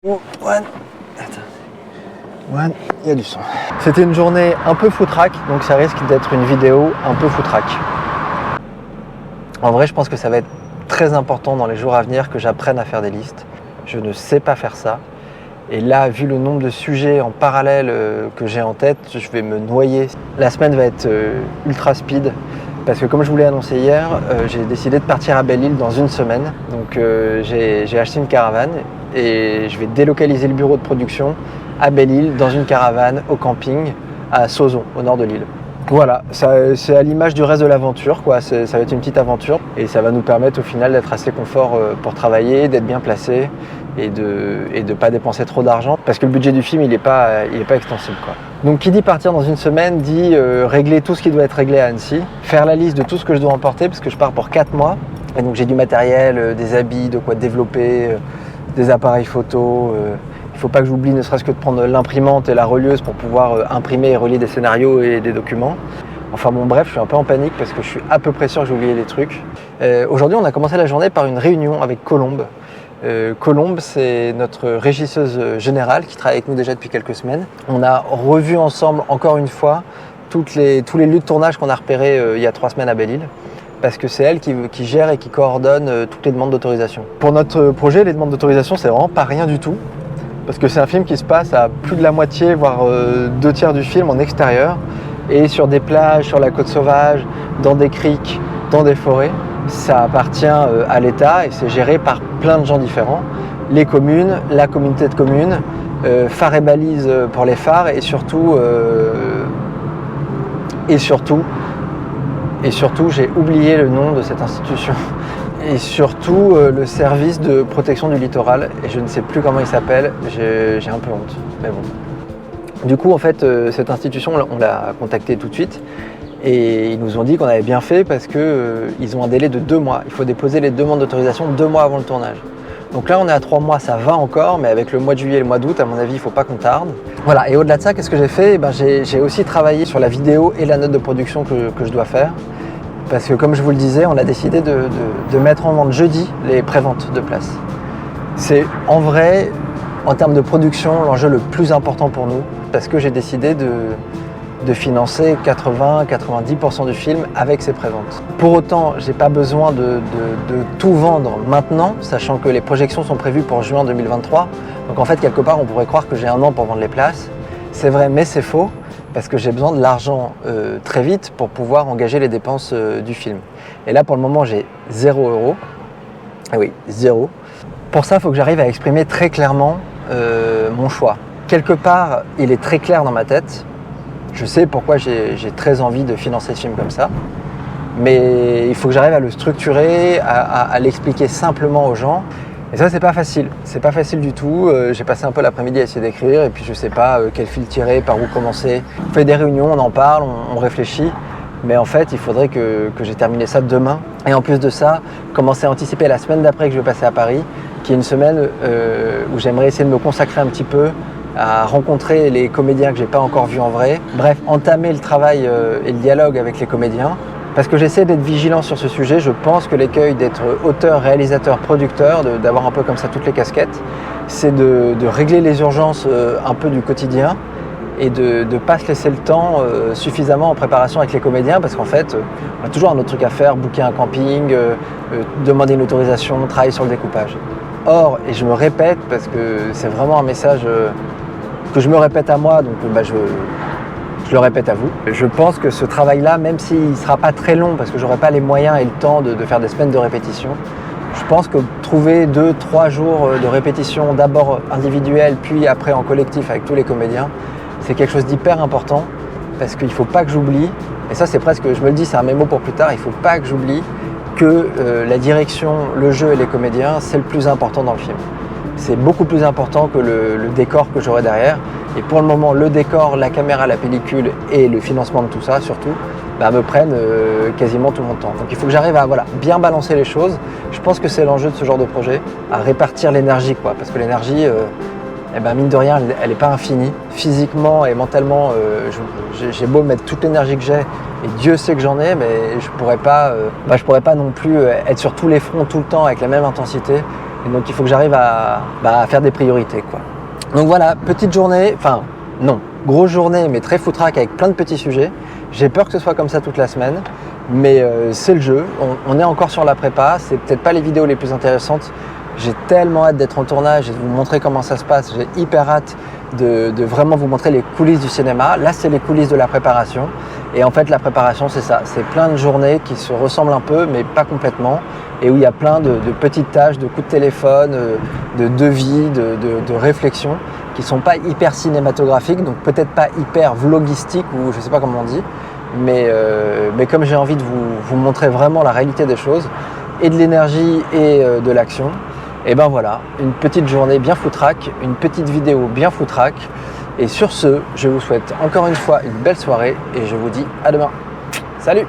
One. One, il y a du son. C'était une journée un peu foutraque, donc ça risque d'être une vidéo un peu foutraque. En vrai, je pense que ça va être très important dans les jours à venir que j'apprenne à faire des listes. Je ne sais pas faire ça. Et là, vu le nombre de sujets en parallèle que j'ai en tête, je vais me noyer. La semaine va être ultra speed. Parce que comme je vous l'ai annoncé hier, j'ai décidé de partir à Belle-Île dans une semaine. Donc j'ai acheté une caravane et je vais délocaliser le bureau de production à Belle-Île dans une caravane au camping à Sauzon, au nord de l'île. Voilà, c'est à l'image du reste de l'aventure, quoi. Ça va être une petite aventure et ça va nous permettre au final d'être assez confort pour travailler, d'être bien placé et de pas dépenser trop d'argent parce que le budget du film il est pas extensible, quoi. Donc qui dit partir dans une semaine dit régler tout ce qui doit être réglé à Annecy, faire la liste de tout ce que je dois emporter parce que je pars pour 4 mois et donc j'ai du matériel, des habits, de quoi développer, des appareils photo. Il ne faut pas que j'oublie ne serait-ce que de prendre l'imprimante et la relieuse pour pouvoir imprimer et relier des scénarios et des documents. Enfin bon bref, je suis un peu en panique parce que je suis à peu près sûr que j'ai oublié des trucs. Aujourd'hui on a commencé la journée par une réunion avec Colombe. Colombe, c'est notre régisseuse générale qui travaille avec nous déjà depuis quelques semaines. On a revu ensemble encore une fois tous les lieux de tournage qu'on a repérés il y a 3 semaines à Belle-Île. Parce que c'est elle qui gère et qui coordonne toutes les demandes d'autorisation. Pour notre projet, les demandes d'autorisation, c'est vraiment pas rien du tout. Parce que c'est un film qui se passe à plus de la moitié, voire 2/3 du film en extérieur. Et sur des plages, sur la côte sauvage, dans des criques, dans des forêts. Ça appartient à l'État et c'est géré par plein de gens différents. Les communes, la communauté de communes, phares et balises pour les phares et surtout, j'ai oublié le nom de cette institution. Et surtout le service de protection du littoral. Et je ne sais plus comment il s'appelle, j'ai un peu honte. Mais bon. Du coup, en fait, cette institution, on l'a contactée tout de suite. Et ils nous ont dit qu'on avait bien fait parce qu'ils ont un délai de 2 mois. Il faut déposer les demandes d'autorisation 2 mois avant le tournage. Donc là, on est à 3 mois, ça va encore, mais avec le mois de juillet et le mois d'août, à mon avis, il ne faut pas qu'on tarde. Voilà, et au-delà de ça, qu'est-ce que j'ai fait ? J'ai aussi travaillé sur la vidéo et la note de production que je dois faire. Parce que comme je vous le disais, on a décidé de mettre en vente jeudi les préventes de places. C'est en vrai, en termes de production, l'enjeu le plus important pour nous. Parce que j'ai décidé de financer 80-90% du film avec ces préventes. Pour autant, j'ai pas besoin de tout vendre maintenant, sachant que les projections sont prévues pour juin 2023. Donc en fait, quelque part, on pourrait croire que j'ai 1 an pour vendre les places. C'est vrai, mais c'est faux, parce que j'ai besoin de l'argent très vite pour pouvoir engager les dépenses du film. Et là, pour le moment, j'ai 0 €. Ah oui, 0. Pour ça, il faut que j'arrive à exprimer très clairement mon choix. Quelque part, il est très clair dans ma tête. Je sais pourquoi j'ai très envie de financer ce film comme ça, mais il faut que j'arrive à le structurer, à l'expliquer simplement aux gens. Et ça, c'est pas facile du tout. J'ai passé un peu l'après-midi à essayer d'écrire et puis je sais pas quel fil tirer, par où commencer. On fait des réunions, on en parle, on réfléchit, mais en fait, il faudrait que j'ai terminé ça demain. Et en plus de ça, commencer à anticiper la semaine d'après que je vais passer à Paris, qui est une semaine où j'aimerais essayer de me consacrer un petit peu à rencontrer les comédiens que j'ai pas encore vus en vrai. Bref, entamer le travail et le dialogue avec les comédiens. Parce que j'essaie d'être vigilant sur ce sujet, je pense que l'écueil d'être auteur, réalisateur, producteur, d'avoir un peu comme ça toutes les casquettes, c'est de régler les urgences un peu du quotidien et de ne pas se laisser le temps suffisamment en préparation avec les comédiens parce qu'en fait, on a toujours un autre truc à faire, booker un camping, demander une autorisation, travailler sur le découpage. Or, et je me répète parce que c'est vraiment un message que je me répète à moi, donc je le répète à vous. Je pense que ce travail-là, même s'il ne sera pas très long, parce que je n'aurai pas les moyens et le temps de faire des semaines de répétition, je pense que trouver 2-3 jours de répétition, d'abord individuelle, puis après en collectif avec tous les comédiens, c'est quelque chose d'hyper important, parce qu'il ne faut pas que j'oublie, et ça c'est presque, je me le dis, c'est un mémo pour plus tard, il ne faut pas que j'oublie que la direction, le jeu et les comédiens, c'est le plus important dans le film. C'est beaucoup plus important que le décor que j'aurai derrière. Et pour le moment, le décor, la caméra, la pellicule et le financement de tout ça, surtout, me prennent quasiment tout mon temps. Donc il faut que j'arrive à bien balancer les choses. Je pense que c'est l'enjeu de ce genre de projet, à répartir l'énergie, quoi. Parce que l'énergie, mine de rien, elle n'est pas infinie. Physiquement et mentalement, j'ai beau mettre toute l'énergie que j'ai, et Dieu sait que j'en ai, mais je pourrais pas non plus être sur tous les fronts tout le temps avec la même intensité. Et donc il faut que j'arrive à faire des priorités, quoi. Donc voilà, petite journée, enfin non, grosse journée mais très foutraque avec plein de petits sujets. J'ai peur que ce soit comme ça toute la semaine, mais c'est le jeu. On est encore sur la prépa, c'est peut-être pas les vidéos les plus intéressantes. J'ai tellement hâte d'être en tournage et de vous montrer comment ça se passe. J'ai hyper hâte de vraiment vous montrer les coulisses du cinéma. Là, c'est les coulisses de la préparation. Et en fait, la préparation, c'est ça. C'est plein de journées qui se ressemblent un peu, mais pas complètement. Et où il y a plein de petites tâches, de coups de téléphone, de devis, de réflexions qui ne sont pas hyper cinématographiques, donc peut-être pas hyper vlogistiques ou je ne sais pas comment on dit. Mais comme j'ai envie de vous montrer vraiment la réalité des choses, et de l'énergie et de l'action, et ben voilà, une petite journée bien foutraque, une petite vidéo bien foutraque. Et sur ce, je vous souhaite encore une fois une belle soirée et je vous dis à demain. Salut!